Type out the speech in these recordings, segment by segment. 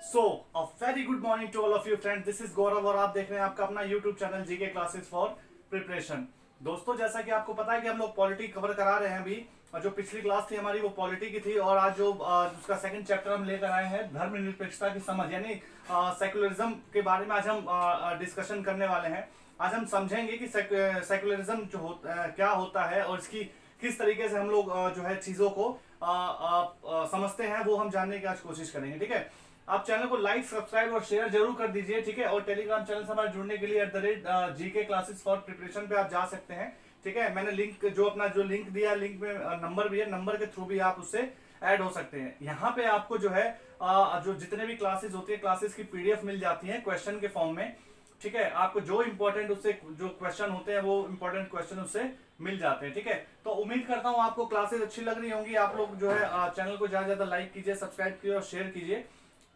So a very good morning to all of you friend, this is Gaurav और आप देख रहे हैं आपका अपना YouTube channel GK classes for preparation. दोस्तों, जैसा कि आपको पता है कि हम लोग पॉलिटी कवर करा रहे हैं अभी, और जो पिछली क्लास थी हमारी वो पॉलिटी की थी, और आज जो उसका सेकंड चैप्टर हम लेकर आए हैं धर्मनिरपेक्षता की समझ, यानी सेक्युलरिज्म के बारे में आज हम डिस्कशन करने वाले हैं। आज हम समझेंगे कि सेक्युलरिज्म जो क्या होता है और इसकी किस तरीके से हम लोग जो है चीजों को समझते हैं, वो हम जानने की आज कोशिश करेंगे। ठीक है, आप चैनल को लाइक, सब्सक्राइब और शेयर जरूर कर दीजिए। ठीक है, और टेलीग्राम चैनल से हमारे जुड़ने के लिए @GK क्लासेस फॉर प्रिपरेशन पे आप जा सकते हैं। ठीक है, मैंने लिंक जो लिंक दिया, लिंक में नंबर भी है, नंबर के थ्रू भी आप उससे ऐड हो सकते हैं। यहाँ पे आपको जो है जो जितने भी क्लासेस होती है, क्लासेस की PDF मिल जाती है क्वेश्चन के फॉर्म में। ठीक है, आपको जो इंपॉर्टेंट उससे जो क्वेश्चन होते हैं वो इंपॉर्टेंट क्वेश्चन उससे मिल जाते हैं। ठीक है, तो उम्मीद करता हूँ आपको क्लासेस अच्छी लग रही होंगी। आप लोग जो है चैनल को ज्यादा ज्यादा लाइक कीजिए, सब्सक्राइब कीजिए और शेयर कीजिए।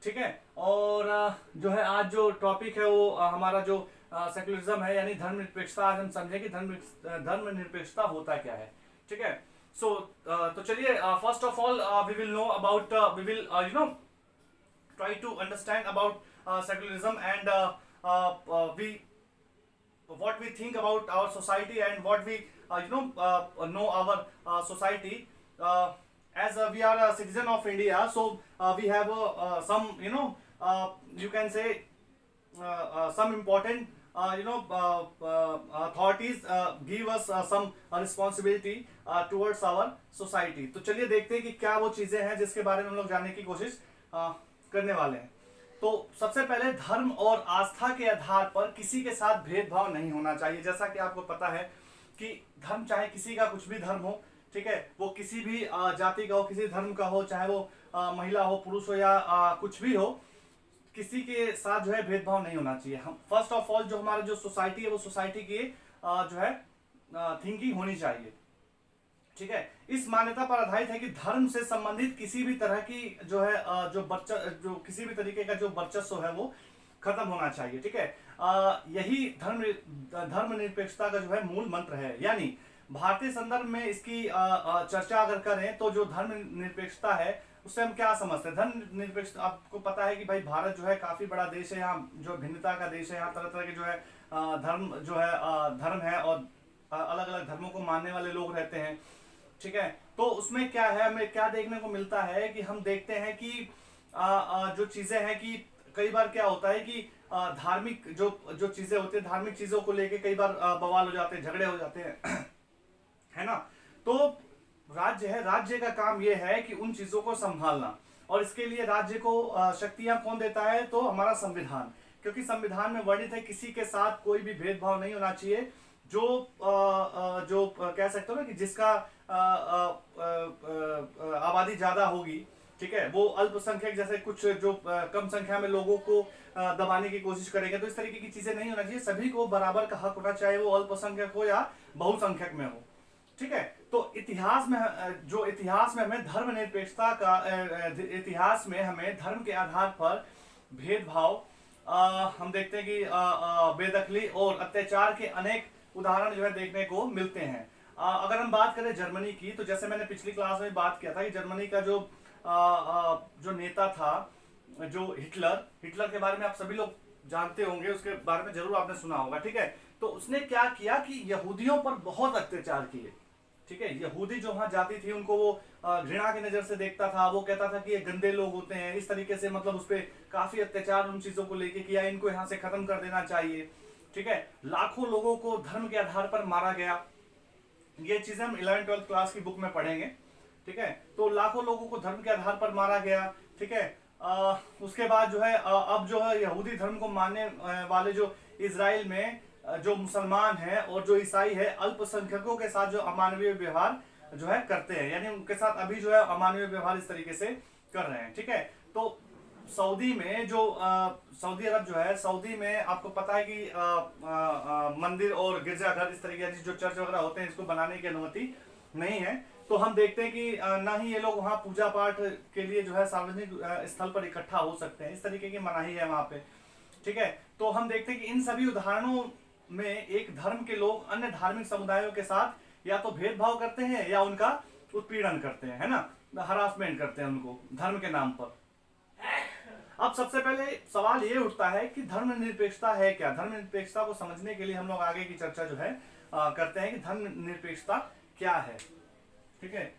ठीक है, और जो है आज जो टॉपिक है वो हमारा जो सेक्युलरिज्म है, यानी धर्मनिरपेक्षता। आज हम समझें कि धर्मनिरपेक्षता होता क्या है। ठीक है, सो तो चलिए, first of all we will know about we will try to understand about secularism and we what we think about our society and what we know our society as we are a citizen of India. So we have some you can say some important authorities give us some responsibility towards our society. तो चलिए देखते हैं कि क्या वो चीजें हैं जिसके बारे में हम लोग जानने की कोशिश करने वाले हैं। तो सबसे पहले, धर्म और आस्था के आधार पर किसी के साथ भेदभाव नहीं होना चाहिए। जैसा कि आपको पता है कि धर्म चाहे किसी का कुछ भी धर्म हो, ठीक है, वो किसी भी जाति का हो, किसी धर्म का हो, चाहे वो महिला हो, पुरुष हो या कुछ भी हो, किसी के साथ जो है भेदभाव नहीं होना चाहिए। हम फर्स्ट ऑफ ऑल जो हमारा जो सोसाइटी है वो सोसाइटी की जो है थिंकिंग होनी चाहिए। ठीक है, इस मान्यता पर आधारित है कि धर्म से संबंधित किसी भी तरह की जो है जो किसी भी तरीके का जो वर्चस्व है वो खत्म होना चाहिए। ठीक है, यही धर्मनिरपेक्षता का जो है मूल मंत्र है। यानी भारतीय संदर्भ में इसकी चर्चा अगर करें तो जो धर्मनिरपेक्षता है उससे हम क्या समझते हैं। धर्मनिरपेक्षता, आपको पता है कि भाई भारत जो है काफी बड़ा देश है, यहाँ जो भिन्नता का देश है, यहाँ तरह तरह के जो है धर्म है और अलग अलग धर्मों को मानने वाले लोग रहते हैं। ठीक है, तो उसमें क्या है, हमें क्या देखने को मिलता है कि हम देखते हैं कि जो चीजें हैं कि कई बार क्या होता है कि धार्मिक जो चीजें होती है, धार्मिक चीजों को लेके कई बार बवाल हो जाते हैं, झगड़े हो जाते हैं है ना। तो राज्य का काम यह है कि उन चीजों को संभालना, और इसके लिए राज्य को शक्तियां कौन देता है, तो हमारा संविधान। क्योंकि संविधान में वर्णित है किसी के साथ कोई भी भेदभाव नहीं होना चाहिए। जो कह सकते हो ना कि जिसका आबादी ज्यादा होगी, ठीक है, वो अल्पसंख्यक जैसे कुछ जो कम संख्या में लोगों को दबाने की कोशिश करेंगे, तो इस तरीके की चीजें नहीं होना चाहिए। सभी को बराबर का हक होना चाहिए, वो अल्पसंख्यक हो या बहुसंख्यक में हो। ठीक है, तो इतिहास में हमें धर्मनिरपेक्षता का इतिहास में हमें धर्म के आधार पर भेदभाव हम देखते हैं कि बेदखली और अत्याचार के अनेक उदाहरण जो है देखने को मिलते हैं। अगर हम बात करें जर्मनी की, तो जैसे मैंने पिछली क्लास में बात किया था कि जर्मनी का जो नेता था, जो हिटलर के बारे में आप सभी लोग जानते होंगे, उसके बारे में जरूर आपने सुना होगा। ठीक है, तो उसने क्या किया कि यहूदियों पर बहुत अत्याचार किए। ठीक है, यहूदी जो वहां जाती थी उनको वो घृणा की नजर से देखता था, वो कहता था कि ये गंदे लोग होते हैं, इस तरीके से मतलब उस पर काफी अत्याचार उन चीजों को लेके किया, इनको यहाँ से खत्म कर देना चाहिए। ठीक है, लाखों लोगों को धर्म के आधार पर मारा गया। ये चीजें हम 11th-12th क्लास की बुक में पढ़ेंगे। ठीक है, तो लाखों लोगों को धर्म के आधार पर मारा गया। ठीक है, उसके बाद जो है अब जो है यहूदी धर्म को मानने वाले जो इजराइल में जो मुसलमान हैं और जो ईसाई है, अल्पसंख्यकों के साथ जो अमानवीय व्यवहार जो है करते हैं, यानी उनके साथ अभी जो है अमानवीय व्यवहार इस तरीके से कर रहे हैं। ठीक है, तो सऊदी में जो सऊदी अरब जो है, सऊदी में आपको पता है कि मंदिर और गिरजाघर इस तरीके की जो चर्च वगैरह होते हैं, इसको बनाने की अनुमति नहीं है। तो हम देखते हैं कि ना ही ये लोग वहाँ पूजा पाठ के लिए जो है सार्वजनिक स्थल पर इकट्ठा हो सकते हैं, इस तरीके की मनाही है वहाँ पे। ठीक है, तो हम देखते हैं कि इन सभी उदाहरणों में एक धर्म के लोग अन्य धार्मिक समुदायों के साथ या तो भेदभाव करते हैं या उनका उत्पीड़न करते हैं, है ना, हरासमेंट करते हैं उनको धर्म के नाम पर। अब सबसे पहले सवाल ये उठता है कि धर्मनिरपेक्षता है क्या। धर्मनिरपेक्षता को समझने के लिए हम लोग आगे की चर्चा जो है करते हैं कि धर्मनिरपेक्षता क्या है। ठीक है,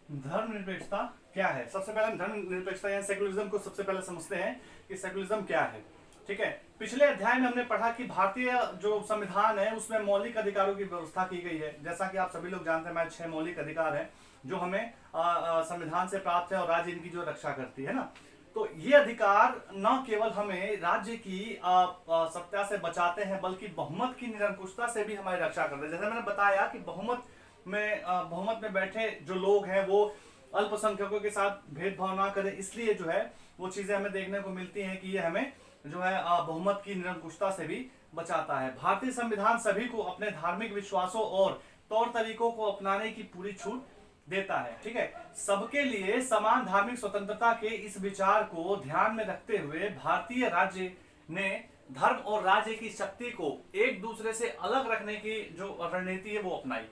धर्मनिरपेक्षता क्या है। सबसे पहले हम धर्मनिरपेक्षता या सेकुलरिज्म को सबसे पहले समझते हैं कि सेकुलरिज्म क्या है। ठीक है, पिछले अध्याय में हमने पढ़ा कि भारतीय जो संविधान है उसमें मौलिक अधिकारों की व्यवस्था की गई है। जैसा कि आप सभी लोग जानते हैं, हमारे 6 मौलिक अधिकार है जो हमें संविधान से प्राप्त है और राज्य इनकी जो रक्षा करती है ना। तो ये अधिकार न केवल हमें राज्य की सत्ता से बचाते हैं बल्कि बहुमत की निरंकुशता से भी हमारी रक्षा करते हैं। जैसे मैंने बताया कि बहुमत में बैठे जो लोग हैं वो अल्पसंख्यकों के साथ भेदभाव ना करें, इसलिए जो है वो चीजें हमें देखने को मिलती हैं कि ये हमें जो है बहुमत की निरंकुशता से भी बचाता है। भारतीय संविधान सभी को अपने धार्मिक विश्वासों और तौर तरीकों को अपनाने की पूरी छूट देता है। ठीक है, सबके लिए समान धार्मिक स्वतंत्रता के इस विचार को ध्यान में रखते हुए भारतीय राज्य ने धर्म और राज्य की शक्ति को एक दूसरे से अलग रखने की जो रणनीति है वो अपनाई।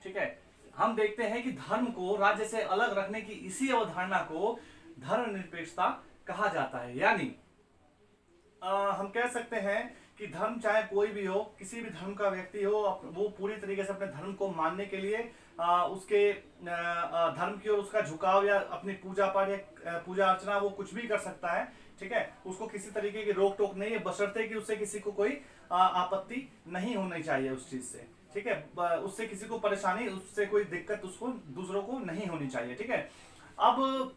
ठीक है, हम देखते हैं कि धर्म को राज्य से अलग रखने की इसी अवधारणा को धर्मनिरपेक्षता कहा जाता है। यानी हम कह सकते हैं कि धर्म चाहे कोई भी हो, किसी भी धर्म का व्यक्ति हो, वो पूरी तरीके से अपने धर्म को मानने के लिए उसके धर्म की ओर उसका झुकाव या अपनी पूजा पाठ या पूजा अर्चना वो कुछ भी कर सकता है। ठीक है, उसको किसी तरीके की रोक टोक नहीं है, बशर्ते कि उससे किसी को कोई आपत्ति नहीं होनी चाहिए उस चीज से। ठीक है, उससे किसी को परेशानी, उससे कोई दिक्कत उसको दूसरों को नहीं होनी चाहिए। ठीक है, अब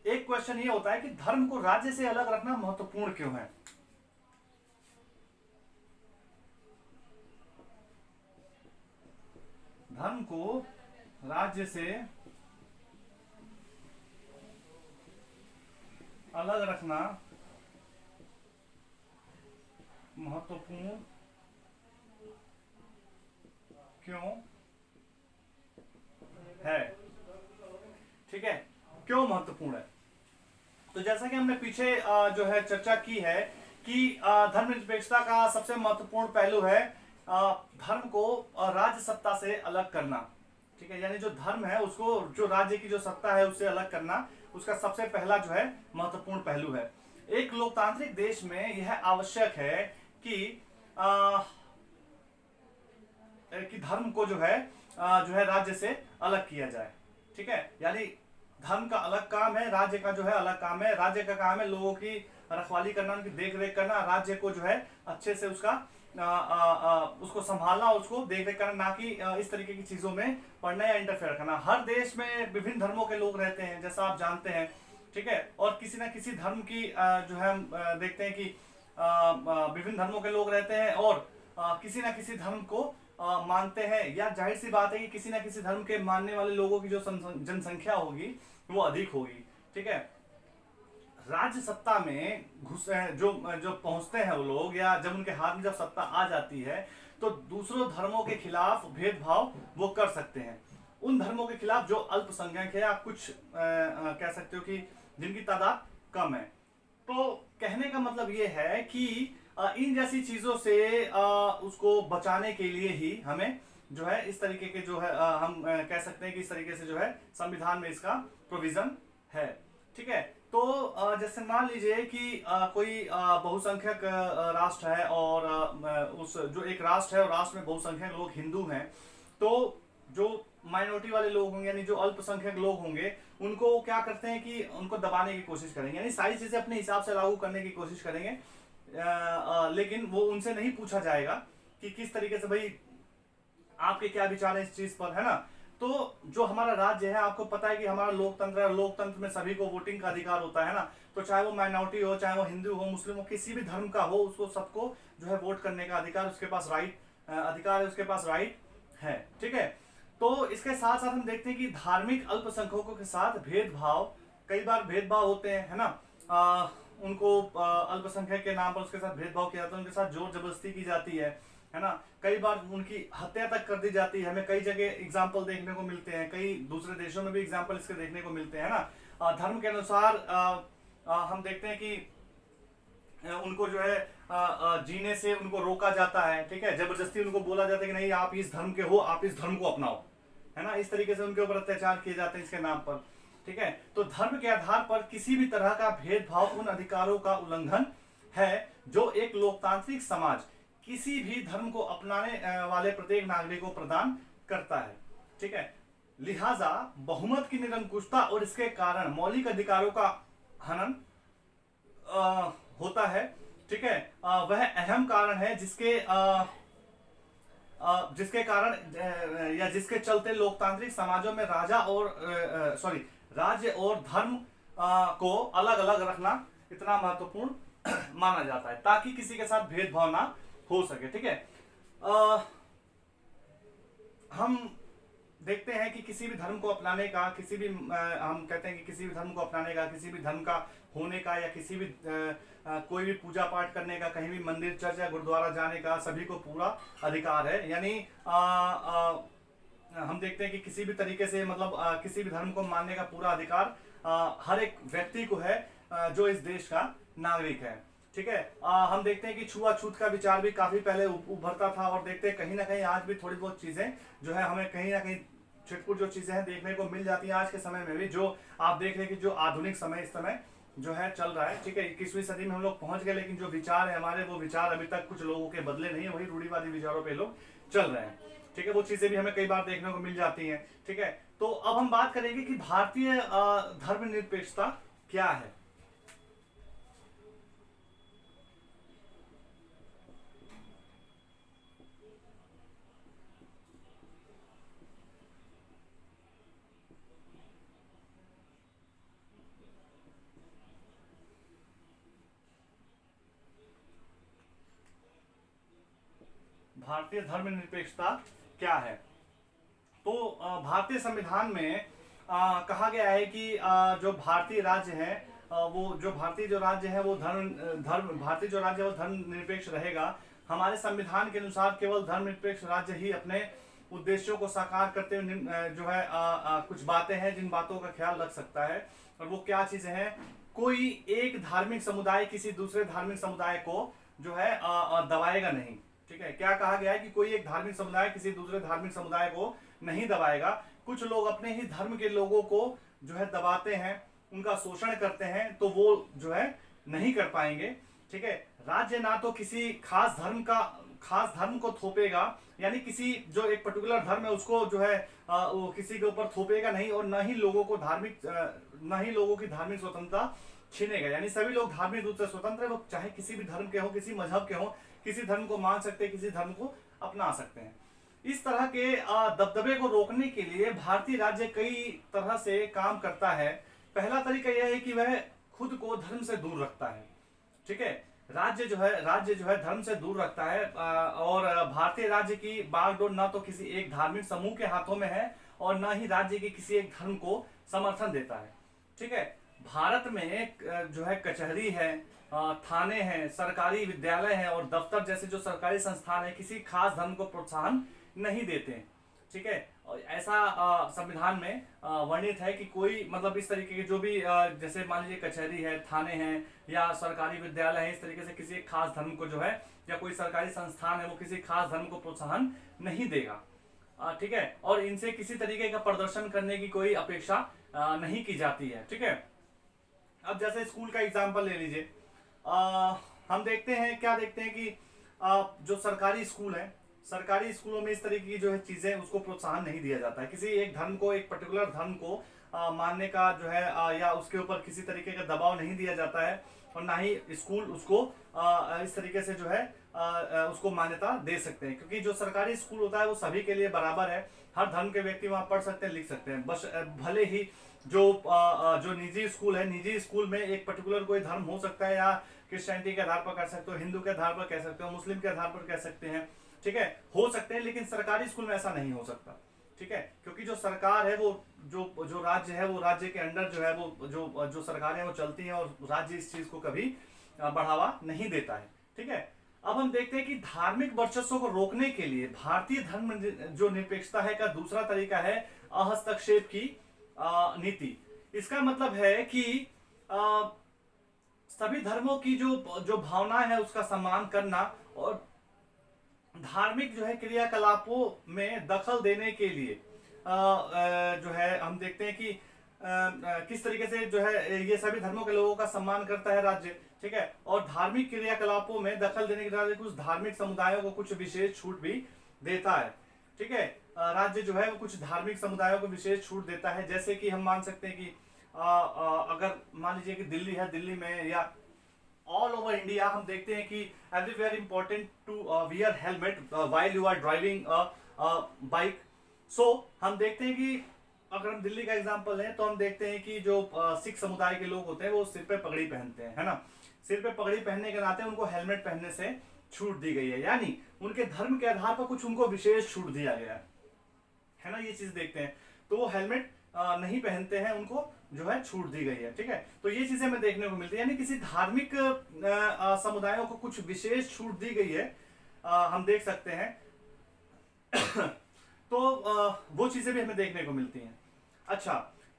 एक क्वेश्चन ये होता है कि धर्म को राज्य से अलग रखना महत्वपूर्ण क्यों है। धर्म को राज्य से अलग रखना महत्वपूर्ण क्यों है। ठीक है, क्यों महत्वपूर्ण है। तो जैसा कि हमने पीछे जो है चर्चा की है कि धर्मनिरपेक्षता का सबसे महत्वपूर्ण पहलू है धर्म को राज्य सत्ता से अलग करना। ठीक है, यानी जो धर्म है उसको जो राज्य की जो सत्ता है उससे अलग करना, उसका सबसे पहला जो है महत्वपूर्ण पहलू है। एक लोकतांत्रिक देश में यह आवश्यक है कि धर्म को जो है राज्य से अलग किया जाए। ठीक है, यानी धर्म का अलग काम है, राज्य का जो है अलग काम है। राज्य का काम है लोगों की रखवाली करना, उनकी देख रेख करना, राज्य को जो है अच्छे से उसका उसको संभालना, उसको देख रेख करना, ना कि इस तरीके की चीजों में पढ़ना या इंटरफेयर करना। हर देश में विभिन्न धर्मों के लोग रहते हैं जैसा आप जानते हैं। ठीक है, और किसी ना किसी धर्म की जो है हम देखते हैं कि विभिन्न धर्मों के लोग रहते हैं और किसी ना किसी धर्म को मानते हैं, या जाहिर सी बात है कि किसी ना किसी धर्म के मानने वाले लोगों की जो जनसंख्या होगी वो अधिक होगी। ठीक है, राज्य सत्ता में जो पहुंचते हैं वो लोग, या जब उनके हाथ में जब सत्ता आ जाती है तो दूसरों धर्मों के खिलाफ भेदभाव वो कर सकते हैं। उन धर्मों के खिलाफ जो अल्पसंख्यक है, आप कुछ कह सकते हो कि जिनकी तादाद कम है। तो कहने का मतलब ये है कि इन जैसी चीजों से उसको बचाने के लिए ही हमें जो है इस तरीके के जो है हम कह सकते हैं कि इस तरीके से जो है संविधान में इसका प्रोविजन है। ठीक है, तो जैसे मान लीजिए कि कोई बहुसंख्यक राष्ट्र है और उस जो एक राष्ट्र है और राष्ट्र में बहुसंख्यक लोग हिंदू हैं, तो जो माइनॉरिटी वाले लोग होंगे यानी जो अल्पसंख्यक लोग होंगे उनको क्या करते हैं कि उनको दबाने की कोशिश करेंगे, यानी सारी चीजें अपने हिसाब से लागू करने की कोशिश करेंगे। लेकिन वो उनसे नहीं पूछा जाएगा कि किस तरीके से भाई आपके क्या विचार है इस चीज पर, है ना। तो जो हमारा राज्य है, आपको पता है कि हमारा लोकतंत्र है, लोकतंत्र में सभी को वोटिंग का अधिकार होता है ना। तो चाहे वो माइनॉरिटी हो, चाहे वो हिंदू हो, मुस्लिम हो, किसी भी धर्म का हो, उसको सबको जो है वोट करने का अधिकार उसके पास अधिकार है, उसके पास राइट है। ठीक है, तो इसके साथ साथ हम देखते हैं कि धार्मिक अल्पसंख्यकों के साथ भेदभाव, कई बार भेदभाव होते हैं, है ना। उनको अल्पसंख्यक के नाम पर उसके साथ भेदभाव किया जाता है, उनके साथ जोर जबरदस्ती की जाती है ना। कई बार उनकी हत्या तक कर दी जाती है। हमें कई जगह एग्जाम्पल देखने को मिलते हैं, कई दूसरे देशों में भी एग्जाम्पल इसके देखने को मिलते हैं ना। धर्म के अनुसार हम देखते हैं कि उनको जो है जीने से उनको रोका जाता है, ठीक है, जबरदस्ती उनको बोला जाता है कि नहीं आप इस धर्म के हो, आप इस धर्म को अपनाओ, है ना, इस तरीके से उनके ऊपर अत्याचार किए जाते हैं इसके नाम पर, ठीक है। तो धर्म के आधार पर किसी भी तरह का भेदभाव उन अधिकारों का उल्लंघन है जो एक लोकतांत्रिक समाज किसी भी धर्म को अपनाने वाले प्रत्येक नागरिक को प्रदान करता है, ठीक है। लिहाजा बहुमत की निरंकुशता और इसके कारण मौलिक अधिकारों का हनन होता है, ठीक है। वह अहम कारण है जिसके कारण या जिसके चलते लोकतांत्रिक समाजों में राज्य और धर्म को अलग अलग रखना इतना महत्वपूर्ण माना जाता है ताकि किसी के साथ भेदभाव ना हो सके, ठीक है। हम देखते हैं कि किसी भी धर्म को अपनाने का, हम कहते हैं कि किसी भी धर्म को अपनाने का, किसी भी धर्म का होने का, या किसी भी कोई भी पूजा पाठ करने का, कहीं भी मंदिर चर्च या गुरुद्वारा जाने का सभी को पूरा अधिकार है। यानी हम देखते हैं कि किसी भी तरीके से मतलब किसी भी धर्म को मानने का पूरा अधिकार हर एक व्यक्ति को है जो इस देश का नागरिक है, ठीक है। हम देखते हैं कि छुआछूत का विचार भी काफी पहले उभरता था और देखते हैं कहीं ना कहीं आज भी थोड़ी बहुत चीजें जो है हमें कहीं ना कहीं छिटपुट जो चीजें हैं देखने को मिल जाती हैं आज के समय में भी, जो आप देख रहे हैं कि जो आधुनिक समय इस समय जो है चल रहा है, ठीक है। 21वीं सदी में हम लोग पहुंच गए, लेकिन जो विचार है हमारे, वो विचार अभी तक कुछ लोगों के बदले नहीं है, वही रूढ़िवादी विचारों पे लोग चल रहे हैं, ठीक है। वो चीजें भी हमें कई बार देखने को मिल जाती हैं, ठीक है। तो अब हम बात करेंगे कि भारतीय धर्मनिरपेक्षता क्या है। भारतीय धर्मनिरपेक्षता क्या है? तो भारतीय संविधान में कहा गया है कि जो भारतीय राज्य है वो जो भारतीय जो राज्य है वो भारतीय जो राज्य है वो धर्मनिरपेक्ष रहेगा। हमारे संविधान के अनुसार केवल धर्मनिरपेक्ष राज्य ही अपने उद्देश्यों को साकार करते हुए जो है कुछ बातें हैं जिन बातों का ख्याल रख सकता है, और वो क्या चीजें हैं? कोई एक धार्मिक समुदाय किसी दूसरे धार्मिक समुदाय को जो है दबाएगा नहीं, ठीक है। क्या कहा गया है कि कोई एक धार्मिक समुदाय किसी दूसरे धार्मिक समुदाय को नहीं दबाएगा। कुछ लोग अपने ही धर्म के लोगों को जो है दबाते हैं, उनका शोषण करते हैं, तो वो जो है नहीं कर पाएंगे, ठीक है। राज्य ना तो किसी खास धर्म को थोपेगा, यानी किसी जो एक पर्टिकुलर धर्म है उसको जो है वो किसी के ऊपर थोपेगा नहीं, और न ही लोगों की धार्मिक स्वतंत्रता छीनेगा। यानी सभी लोग धार्मिक रूप से स्वतंत्र है, वो चाहे किसी भी धर्म के हो, किसी मजहब के हो, किसी धर्म को मान सकते हैं, किसी धर्म को अपना सकते हैं। इस तरह के दबदबे को रोकने के लिए भारतीय राज्य कई तरह से काम करता है। पहला तरीका यह है कि वह खुद को धर्म से दूर रखता है, ठीक है। राज्य जो है धर्म से दूर रखता है, और भारतीय राज्य की बागडोर न तो किसी एक धार्मिक समूह के हाथों में है और न ही राज्य के किसी एक धर्म को समर्थन देता है, ठीक है। भारत में जो है कचहरी है, थाने हैं, सरकारी विद्यालय हैं और दफ्तर जैसे जो सरकारी संस्थान है किसी खास धर्म को प्रोत्साहन नहीं देते, ठीक है। और ऐसा संविधान में वर्णित है कि कोई मतलब इस तरीके के जो भी जैसे मान लीजिए कचहरी है, थाने हैं या सरकारी विद्यालय है, इस तरीके से किसी खास धर्म को जो है या कोई सरकारी संस्थान है वो किसी खास धर्म को प्रोत्साहन नहीं देगा, ठीक है। और इनसे किसी तरीके का प्रदर्शन करने की कोई अपेक्षा नहीं की जाती है, ठीक है। अब जैसे स्कूल का एग्जाम्पल ले लीजिए, हम देखते हैं कि जो सरकारी स्कूल है, सरकारी स्कूलों में इस तरीके की जो है चीजें उसको प्रोत्साहन नहीं दिया जाता है। किसी एक धर्म को, एक पर्टिकुलर धर्म को मानने का जो है या उसके ऊपर किसी तरीके का दबाव नहीं दिया जाता है, और ना ही स्कूल उसको इस तरीके से जो है उसको मान्यता दे सकते हैं, क्योंकि जो सरकारी स्कूल होता है वो सभी के लिए बराबर है। हर धर्म के व्यक्ति वहां पढ़ सकते हैं, लिख सकते हैं। बस भले ही जो निजी स्कूल है, निजी स्कूल में एक पर्टिकुलर कोई धर्म हो सकता है, या क्रिश्चियनिटी के आधार पर कर सकते हो, हिंदू के आधार पर कह सकते हो, मुस्लिम के आधार पर कह सकते हैं, ठीक है, हो सकते हैं, लेकिन सरकारी स्कूल में ऐसा नहीं हो सकता, ठीक है। क्योंकि जो सरकार है वो जो राज्य है वो राज्य के अंडर जो है वो जो सरकारें वो चलती हैं, और राज्य इस चीज को कभी बढ़ावा नहीं देता है, ठीक है। अब हम देखते हैं कि धार्मिक वर्चस्व को रोकने के लिए भारतीय धर्म जो निरपेक्षता है का दूसरा तरीका है अहस्तक्षेप की नीति। इसका मतलब है कि सभी धर्मों की जो जो भावना है उसका सम्मान करना और धार्मिक जो है क्रियाकलापों में दखल देने के लिए जो है हम देखते हैं कि किस तरीके से जो है ये सभी धर्मों के लोगों का सम्मान करता है राज्य, ठीक है। और धार्मिक क्रियाकलापों में दखल देने के राज्य कुछ धार्मिक समुदायों को कुछ विशेष छूट भी देता है, ठीक है। राज्य जो है वो कुछ धार्मिक समुदायों को विशेष छूट देता है, जैसे कि हम मान सकते हैं कि अगर मान लीजिए कि दिल्ली है, दिल्ली में या ऑल ओवर इंडिया हम देखते हैं कि everywhere important to wear helmet while you are driving bike. So हम देखते हैं कि अगर हम दिल्ली का एग्जांपल लें तो हम देखते हैं कि जो सिख समुदाय के लोग होते हैं वो सिर पे पगड़ी पहनते हैं, है ना। सिर पे पगड़ी पहनने के नाते उनको हेलमेट पहनने से छूट दी गई है, यानी उनके धर्म के आधार पर कुछ उनको विशेष छूट दिया गया है ना। ये चीज देखते हैं तो वो हेलमेट नहीं पहनते हैं, उनको जो है छूट दी गई है, ठीक है। तो ये चीजें हमें देखने को मिलती है, यानी किसी धार्मिक समुदायों को कुछ विशेष छूट दी गई है, हम देख सकते हैं। तो वो चीजें भी हमें देखने को मिलती हैं। अच्छा,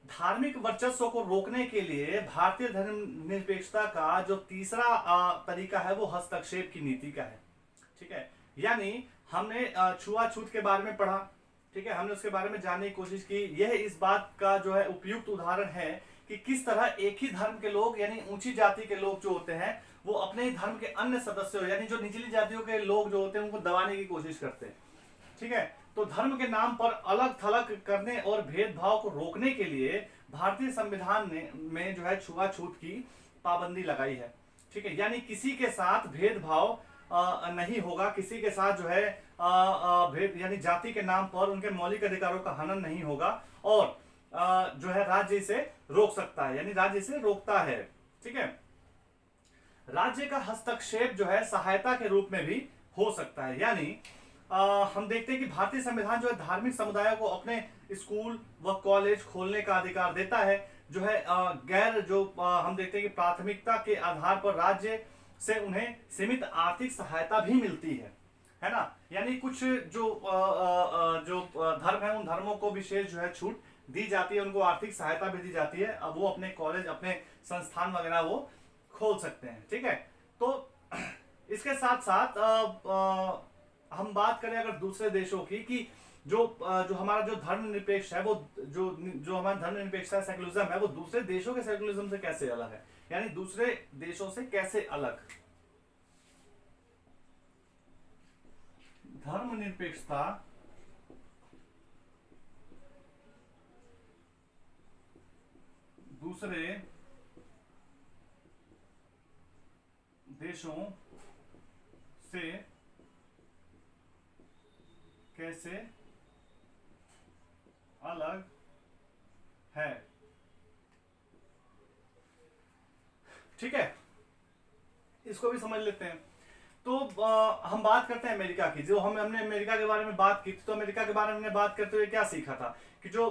धार्मिक वर्चस्व को रोकने के लिए भारतीय धर्मनिरपेक्षता का जो तीसरा तरीका है वो हस्तक्षेप की नीति का है, ठीक है। यानी हमने छुआछूत के बारे में पढ़ा, ठीक है, हमने उसके बारे में जानने की कोशिश की। यह इस बात का जो है उपयुक्त उदाहरण है कि किस तरह एक ही धर्म के लोग यानी ऊंची जाति के लोग जो होते हैं वो अपने ही धर्म के अन्य सदस्यों यानी जो निचली जातियों के लोग जो होते हैं उनको दबाने की कोशिश करते हैं, ठीक है। तो धर्म के नाम पर अलग थलग करने और भेदभाव को रोकने के लिए भारतीय संविधान ने में जो है छुआछूत की पाबंदी लगाई है, ठीक है। यानी किसी के साथ भेदभाव नहीं होगा, किसी के साथ जो है भेद यानी जाति के नाम पर उनके मौलिक अधिकारों का हनन नहीं होगा और जो है राज्य इसे रोक सकता है, यानी राज्य इसे रोकता है, ठीक है। राज्य का हस्तक्षेप जो है सहायता के रूप में भी हो सकता है, यानी हम देखते हैं कि भारतीय संविधान जो है धार्मिक समुदायों को अपने स्कूल व कॉलेज खोलने का अधिकार देता है, जो है गैर जो हम देखते हैं कि प्राथमिकता के आधार पर राज्य से उन्हें सीमित आर्थिक सहायता भी मिलती है ना। यानी कुछ जो धर्म है उन धर्मों को विशेष जो है छूट दी जाती है, उनको आर्थिक सहायता भी दी जाती है, अब वो अपने कॉलेज अपने संस्थान वगैरह वो खोल सकते हैं, ठीक है। तो इसके साथ साथ हम बात करें अगर दूसरे देशों की कि जो हमारा जो धर्मनिरपेक्ष है वो जो हमारा धर्मनिरपेक्षता सेकुलरिज्म है वो दूसरे देशों के सेकुलरिज्म से कैसे अलग है, यानी दूसरे देशों से कैसे अलग। धर्मनिरपेक्षता दूसरे देशों से कैसे अलग है, ठीक है। इसको भी समझ लेते हैं। तो हम बात करते हैं अमेरिका की। जो हमने अमेरिका के बारे में बात की थी, तो अमेरिका के बारे में हमने बात करते हुए क्या सीखा था कि जो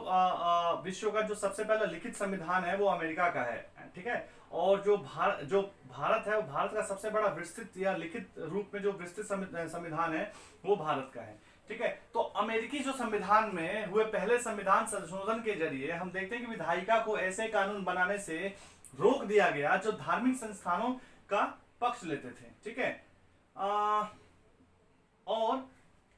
विश्व का जो सबसे पहला लिखित संविधान है वो अमेरिका का है, ठीक है। और जो भारत है वो भारत का सबसे बड़ा विस्तृत या लिखित रूप में जो विस्तृत संविधान है वो भारत का है, ठीक है। तो अमेरिकी जो संविधान में हुए पहले संविधान संशोधन के जरिए हम देखते हैं कि विधायिका को ऐसे कानून बनाने से रोक दिया गया जो धार्मिक संस्थानों का पक्ष लेते थे, ठीक है, और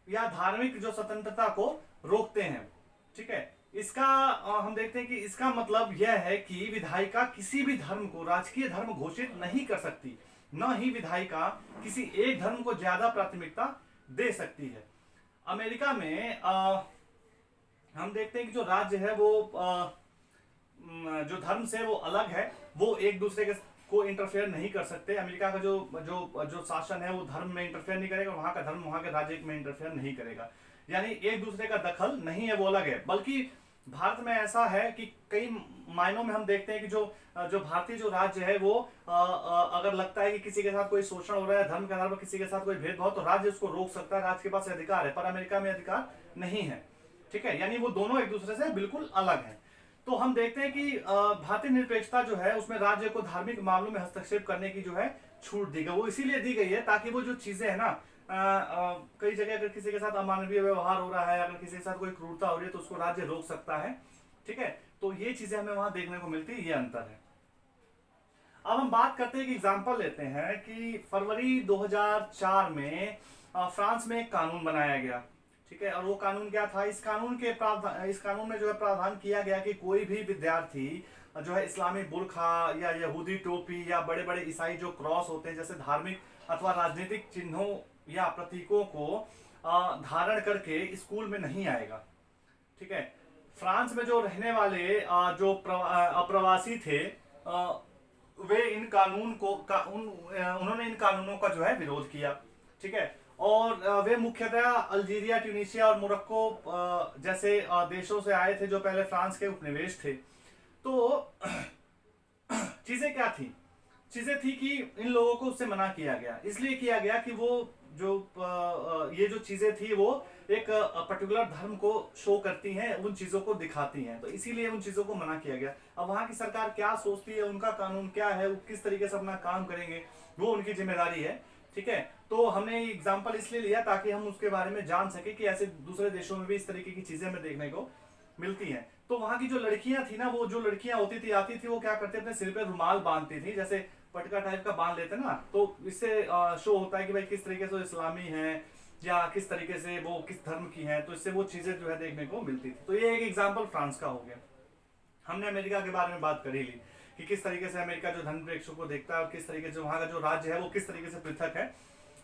या धार्मिक जो स्वतंत्रता को रोकते हैं, ठीक है। इसका हम देखते हैं कि इसका मतलब यह है कि विधायिका किसी भी धर्म को राजकीय धर्म घोषित नहीं कर सकती, न ही विधायिका किसी एक धर्म को ज्यादा प्राथमिकता दे सकती है। अमेरिका में हम देखते हैं कि जो राज्य है वो जो धर्म से वो अलग है, वो एक दूसरे के को इंटरफेयर नहीं कर सकते। अमेरिका का जो शासन है वो धर्म में इंटरफेयर नहीं करेगा, वहां का धर्म वहां के राज्य में इंटरफेयर नहीं करेगा, यानी एक दूसरे का दखल नहीं है, वो अलग है। बल्कि भारत में ऐसा है कि कई मायनों में हम देखते हैं कि जो भारतीय जो राज्य है वो अगर लगता है कि किसी के साथ कोई शोषण हो रहा है धर्म के आधार पर, किसी के साथ कोई भेदभाव, तो राज्य उसको रोक सकता है, राज्य के पास अधिकार है। पर अमेरिका में अधिकार नहीं है, ठीक है, यानी वो दोनों एक दूसरे से बिल्कुल अलग है। तो हम देखते हैं कि भारतीय निरपेक्षता जो है उसमें राज्य को धार्मिक मामलों में हस्तक्षेप करने की जो है छूट दी गई। वो इसीलिए दी गई है ताकि वो जो चीजें है ना कई जगह अगर किसी के साथ अमानवीय व्यवहार हो रहा है, अगर किसी के साथ कोई क्रूरता हो रही है तो उसको राज्य रोक सकता है, ठीक है। तो ये चीजें हमें वहां देखने को मिलती है, ये अंतर है। अब अब हम बात करते हैं, एक एग्जांपल लेते हैं कि फरवरी 2004 में फ्रांस में एक कानून बनाया गया, ठीक है। और वो कानून क्या था? इस कानून में जो है प्रावधान किया गया कि कोई भी विद्यार्थी जो है इस्लामी बुर्खा या यहूदी टोपी या बड़े बड़े ईसाई जो क्रॉस होते हैं जैसे धार्मिक अथवा राजनीतिक चिन्हों या प्रतीकों को धारण करके स्कूल में नहीं आएगा, ठीक है। फ्रांस में जो रहने वाले जो अप्रवासी थे वे इन कानून को उन्होंने इन कानूनों का जो है विरोध किया, ठीक है। और वे मुख्यतः अल्जीरिया, ट्यूनीशिया और मोरक्को जैसे देशों से आए थे जो पहले फ्रांस के उपनिवेश थे। तो चीजें क्या थी? चीजें थी कि इन लोगों को उससे मना किया गया, इसलिए किया गया कि वो जो ये जो चीजें थी वो एक पर्टिकुलर धर्म को शो करती हैं, उन चीजों को दिखाती हैं, तो इसीलिए उन चीजों को मना किया गया। अब वहां की सरकार क्या सोचती है, उनका कानून क्या है, वो किस तरीके से अपना काम करेंगे, वो उनकी जिम्मेदारी है, ठीक है। तो हमने एग्जाम्पल इसलिए लिया ताकि हम उसके बारे में जान सके कि ऐसे दूसरे देशों में भी इस तरीके की चीजें हमें देखने को मिलती हैं। तो वहां की जो लड़कियां थी ना, वो जो लड़कियां होती थी आती थी, वो क्या करते थे, सिर पे रुमाल बांधती थी, जैसे पटका टाइप का बांध लेते ना, तो इससे शो होता है कि भाई किस तरीके से इस्लामी है या किस तरीके से वो किस धर्म की है, तो इससे वो चीजें जो है देखने को मिलती थी। तो ये एक एग्जाम्पल फ्रांस का हो गया। हमने अमेरिका के बारे में बात कर ही ली कि किस तरीके से अमेरिका जो धर्म प्रेक्षकों को देखता है और किस तरीके से वहां का जो राज्य है वो किस तरीके से पृथक है।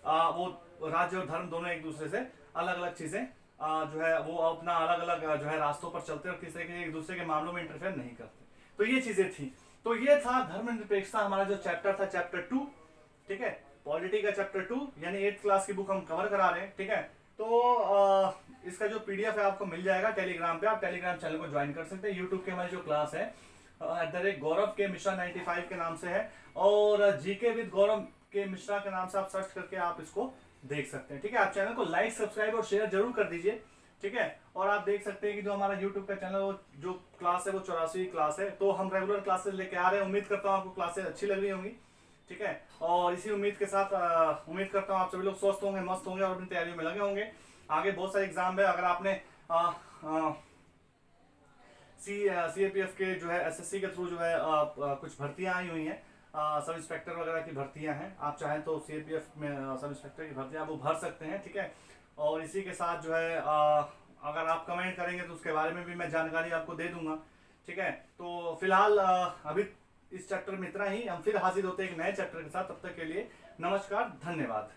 वो राज्य और धर्म दोनों एक दूसरे से अलग अलग चीजें जो है वो अपना अलग अलग जो है रास्तों पर चलते हैं और किस तरीके से एक दूसरे के मामलों में इंटरफेयर नहीं करते। तो ये चीजें थी। तो ये था धर्मनिरपेक्षता, हमारा जो चैप्टर था, चैप्टर 2, ठीक है। पॉलिटी का चैप्टर 2 यानी 8th क्लास की बुक हम कवर करा रहे हैं, ठीक है। तो इसका जो पीडीएफ है आपको मिल जाएगा टेलीग्राम पे, आप टेलीग्राम चैनल को ज्वाइन कर सकते हैं। यूट्यूब के हमारी जो क्लास है @गौरव के मिश्रा 95 के नाम से है, और जीके विद गौरव के मिश्रा के नाम से आप सर्च करके आप इसको देख सकते हैं, ठीक है। आप चैनल को लाइक, सब्सक्राइब और शेयर जरूर कर दीजिए, ठीक है। और आप देख सकते हैं कि जो हमारा YouTube का चैनल, वो जो क्लास है वो 84वीं क्लास है। तो हम रेगुलर क्लासेस लेके आ रहे हैं, उम्मीद करता हूँ आपको क्लासेस अच्छी लग रही होंगी, ठीक है। और इसी उम्मीद के साथ उम्मीद करता हूँ आप सभी लोग स्वस्थ होंगे, मस्त होंगे और अपनी तैयारियों में लगे होंगे। आगे बहुत सारे एग्जाम है, अगर आपने CAPF के जो है SSC के थ्रू जो है कुछ भर्तियां आई हुई हैं, सब इंस्पेक्टर वगैरह की भर्तियां हैं, आप चाहें तो CAPF में सब इंस्पेक्टर की भर्तियां वो भर सकते हैं, ठीक है। और इसी के साथ जो है अगर आप कमेंट करेंगे तो उसके बारे में भी मैं जानकारी आपको दे दूंगा, ठीक है। तो फिलहाल अभी इस चैप्टर में इतना ही, हम फिर हाजिर होते हैं एक नए चैप्टर के साथ। तब तक के लिए नमस्कार, धन्यवाद।